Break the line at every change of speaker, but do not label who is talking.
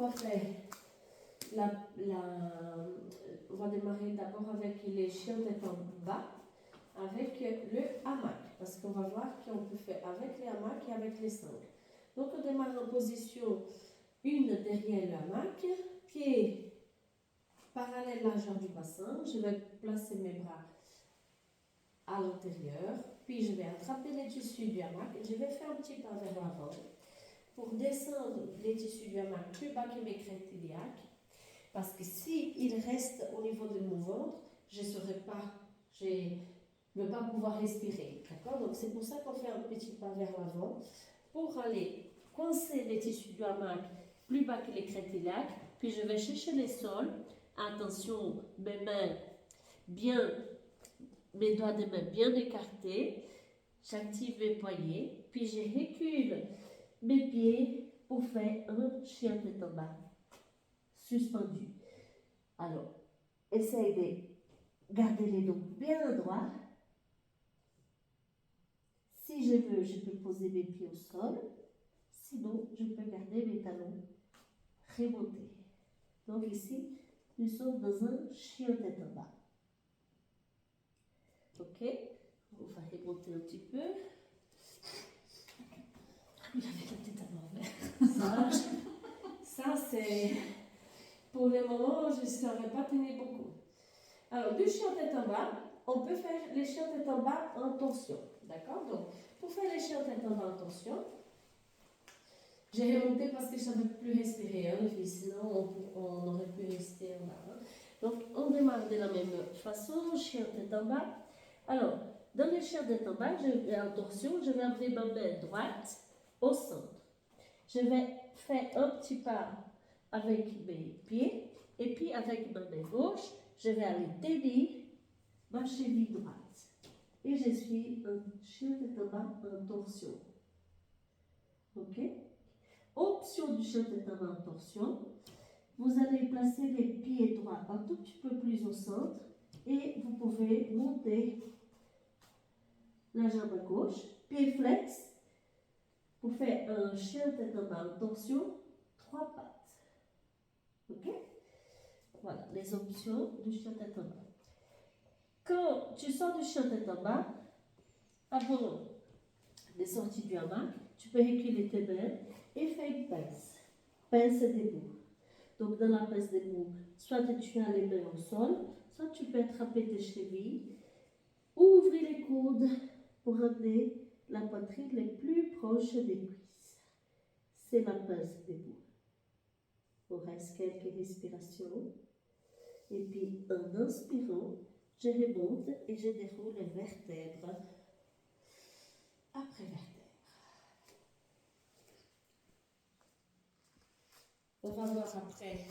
va faire on va démarrer d'abord avec les chiens tête en bas, avec le hamac, parce qu'on va voir qu'on peut faire avec les hamacs et avec les sangles. Donc on démarre en position une derrière le hamac, pied parallèle à la largeur du bassin. Je vais placer mes bras à l'intérieur, puis je vais attraper les tissus du hamac et je vais faire un petit pas vers l'avant pour descendre les tissus du hamac plus bas que mes crêtes iliaques, parce que s'il reste au niveau de mon ventre, je ne vais pas pouvoir respirer, d'accord? Donc c'est pour ça qu'on fait un petit pas vers l'avant pour aller coincer les tissus du hamac plus bas que les crêtes iliaques, puis je vais chercher les sols. Attention, mes doigts de main bien écartés, j'active mes poignets, puis je recule mes pieds pour faire un chien tête en bas, suspendu. Alors, essaye de garder les dos bien droits. Si je veux, je peux poser mes pieds au sol. Sinon, je peux garder mes talons remontés. Donc ici, nous sommes dans un chien tête en bas. Ok, on va remonter un petit peu. Il avait la tête à l'envers. Ça c'est... Pour le moment, je ne saurais pas tenir beaucoup. Alors, du chien tête en bas, on peut faire les chiens tête en bas en torsion. D'accord? Donc, pour faire les chiens tête en bas en torsion, j'ai remonté parce que je ne savais plus respirer, hein, les filles, sinon on aurait pu rester en bas. Hein. Donc, on démarre de la même façon, chien tête en bas. Alors, dans le chien tête en bas, en torsion, je vais amener ma main droite au centre. Je vais faire un petit pas avec mes pieds, et puis avec ma main gauche, je vais aller tenir ma cheville droite. Et je suis un chien tête en bas en torsion. Ok? Option du chien tête en bas en torsion, vous allez placer les pieds droits un tout petit peu plus au centre et vous pouvez monter la jambe à gauche, pied flex, pour faire un chien tête en bas en torsion, 3 pattes. Ok? Voilà les options du chien tête en bas. Quand tu sors du chien tête en bas, avant de sortir du hamac, tu peux reculer tes mains et faire une pince. Pince debout. Donc dans la pince debout, soit tu as les mains au sol, soit tu peux attraper tes chevilles, ouvrir les coudes pour amener la poitrine les plus proches des cuisses. C'est la pince debout. On reste quelques respirations. Et puis en inspirant, je remonte et je déroule les vertèbres après vertèbre. On va voir après